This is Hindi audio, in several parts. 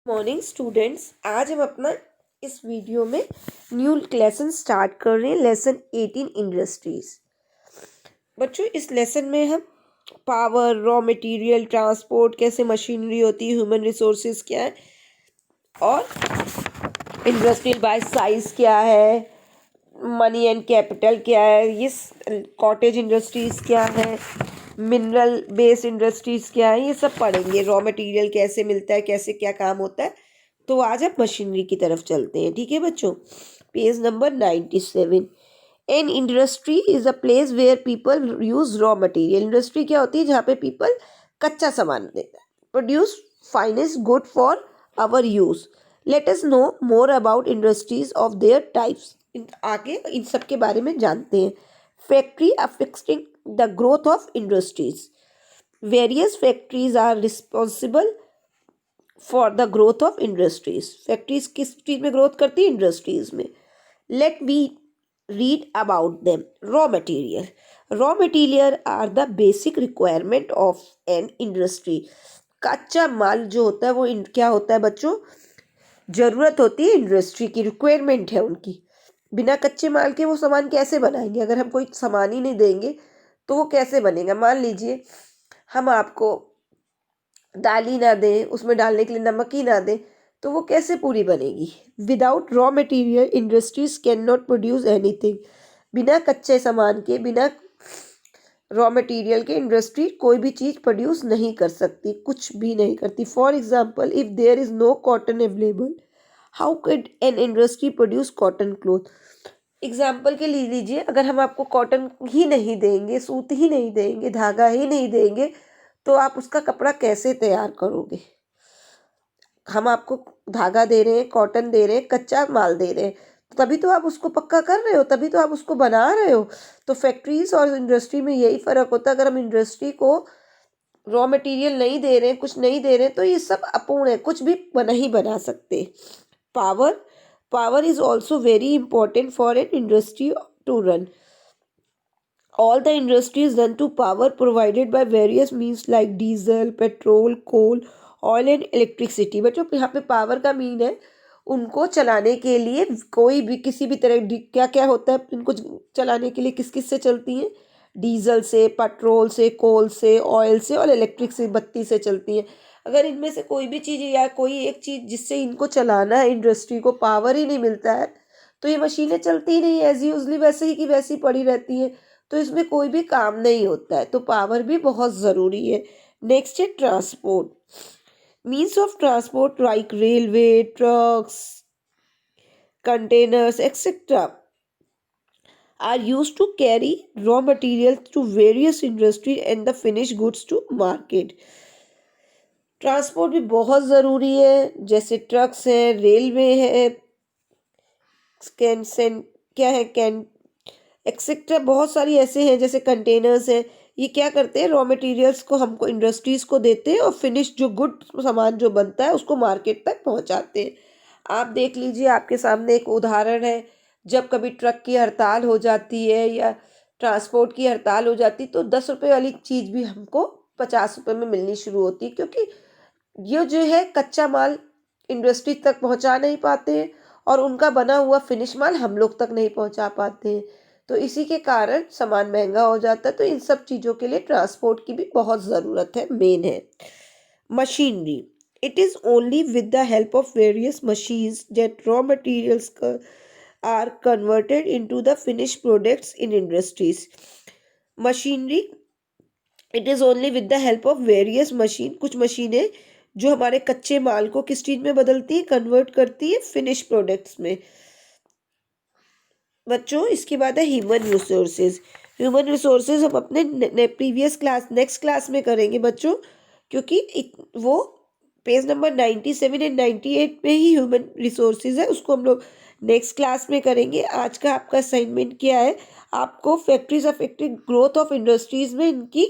मॉर्निंग स्टूडेंट्स, आज हम अपना इस वीडियो में न्यू लेसन स्टार्ट कर रहे हैं। Lesson 18 industries. बच्चों, इस लेसन में हम पावर, रॉ मटेरियल, ट्रांसपोर्ट, कैसे मशीनरी होती है, ह्यूमन रिसोर्सेज क्या है और इंडस्ट्रियल बाय साइज क्या है, मनी एंड कैपिटल क्या है, ये कॉटेज इंडस्ट्रीज क्या है, मिनरल बेस्ड इंडस्ट्रीज क्या है, ये सब पढ़ेंगे। रॉ मटेरियल कैसे मिलता है, कैसे क्या काम होता है। तो आज हम मशीनरी की तरफ चलते हैं। ठीक है बच्चों, page number 97। An industry is a place where people use raw material. Industry क्या होती है? जहाँ पे पीपल कच्चा सामान देता है, produce finest good for our use. Let us know more about industries of their types. आगे इन सब के बारे में जानते हैं। Factory affecting the growth of industries. Various factories are responsible for the growth of industries. Factories किस चीज में ग्रोथ करती है? इंडस्ट्रीज में। Let be read about them. Raw material. Raw material are the basic requirement of an industry. कच्चा माल जो होता है वो क्या होता है बच्चों? जरूरत होती है इंडस्ट्री की, रिक्वायरमेंट है उनकी। बिना कच्चे माल के वो सामान कैसे बनाएंगे? अगर हम कोई सामान ही नहीं देंगे तो वो कैसे बनेगा? मान लीजिए हम आपको दाल ही ना दें, उसमें डालने के लिए नमक ही ना दें, तो वो कैसे पूरी बनेगी? Without raw material industries can not produce anything. बिना कच्चे सामान के, बिना रॉ मटेरियल के इंडस्ट्री कोई भी चीज़ प्रोड्यूस नहीं कर सकती, कुछ भी नहीं करती। For example, if there is no cotton available, how could an industry produce cotton cloth. Example के लिए लीजिए, अगर हम आपको कॉटन ही नहीं देंगे, सूत ही नहीं देंगे, धागा ही नहीं देंगे, तो आप उसका कपड़ा कैसे तैयार करोगे? हम आपको धागा दे रहे हैं, कॉटन दे रहे हैं, कच्चा माल दे रहे हैं, तो तभी तो आप उसको पक्का कर रहे हो, तभी तो आप उसको बना रहे हो। तो फैक्ट्रीज और इंडस्ट्री में यही फर्क होता है। अगर हम इंडस्ट्री को रॉ मटेरियल नहीं दे रहे हैं, कुछ नहीं दे रहे हैं, तो ये सब अपूर्ण है, कुछ भी नहीं बना सकते। Power. Power is also very important for an industry to run. All the industry is done to power provided by various means like diesel, petrol, coal, oil and electricity। बच्चों, यहाँ पे पावर का मीन है उनको चलाने के लिए कोई भी किसी भी तरह क्या क्या होता है इनको चलाने के लिए, किस किस से चलती हैं? डीजल से, पेट्रोल से, कोल से, ऑयल से और इलेक्ट्रिक से, बत्ती से चलती हैं। अगर इनमें से कोई भी चीज़ या कोई एक चीज़ जिससे इनको चलाना है इंडस्ट्री को, पावर ही नहीं मिलता है, तो ये मशीनें चलती ही नहीं, एज यूजली वैसे ही की वैसी पड़ी रहती हैं। तो इसमें कोई भी काम नहीं होता है। तो पावर भी बहुत ज़रूरी है। नेक्स्ट है transport. Means of transport like railway, trucks, containers etcetera are used to carry raw materials to various industry and the finished goods to market। Transport भी बहुत ज़रूरी है, जैसे ट्रक्स हैं, रेलवे है, क्या है, कैन एक्सेट्रा, बहुत सारी ऐसे हैं, जैसे कंटेनर्स हैं। ये क्या करते हैं? रॉ मटेरियल्स को हमको इंडस्ट्रीज को देते हैं और फिनिश जो गुड सामान जो बनता है उसको मार्केट तक पहुंचाते हैं। आप देख लीजिए, आपके सामने एक उदाहरण है। जब कभी ट्रक की हड़ताल हो जाती है या ट्रांसपोर्ट की हड़ताल हो जाती, तो 10 रुपये वाली चीज़ भी हमको 50 रुपये में मिलनी शुरू होती है, क्योंकि ये जो है कच्चा माल इंडस्ट्री तक पहुंचा नहीं पाते हैं और उनका बना हुआ फिनिश माल हम लोग तक नहीं पहुंचा पाते हैं। तो इसी के कारण सामान महंगा हो जाता है। तो इन सब चीज़ों के लिए ट्रांसपोर्ट की भी बहुत ज़रूरत है, मेन है। Machinery. It is only with the help of various machines that raw materials are converted into the finish products in industries. Machinery, it is only with the help of various machine. कुछ मशीनें जो हमारे कच्चे माल को किस चीज़ में बदलती है? कन्वर्ट करती है फिनिश प्रोडक्ट्स में। बच्चों, इसके बाद है ह्यूमन रिसोर्सेज। ह्यूमन रिसोर्सेज हम अपने प्रीवियस क्लास नेक्स्ट क्लास में करेंगे बच्चों, क्योंकि वो पेज नंबर 97 एंड 98 में ही ह्यूमन रिसोर्सेज है, उसको हम लोग नेक्स्ट क्लास में करेंगे। आज का आपका असाइनमेंट क्या है? आपको factories affected growth of industries में इनकी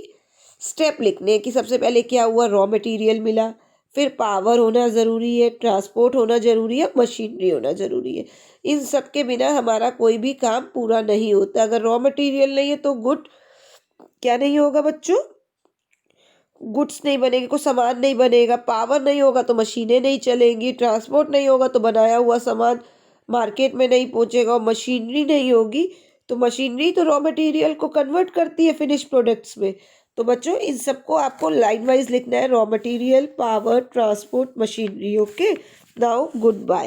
स्टेप लिखने हैं कि सबसे पहले क्या हुआ? रॉ मटेरियल मिला, फिर पावर होना ज़रूरी है, ट्रांसपोर्ट होना ज़रूरी है, मशीनरी होना ज़रूरी है। इन सब के बिना हमारा कोई भी काम पूरा नहीं होता। अगर रॉ मटेरियल नहीं है तो गुड क्या नहीं होगा बच्चों? गुड्स नहीं बनेंगे, कोई सामान नहीं बनेगा, पावर नहीं होगा तो मशीनें नहीं चलेंगी, ट्रांसपोर्ट नहीं होगा तो बनाया हुआ सामान मार्केट में नहीं पहुंचेगा, और मशीनरी नहीं होगी तो मशीनरी तो रॉ मटेरियल को कन्वर्ट करती है फिनिश प्रोडक्ट्स में। तो बच्चों इन सबको आपको लाइन वाइज लिखना है, raw material, power, transport, machinery. Okay, now good bye.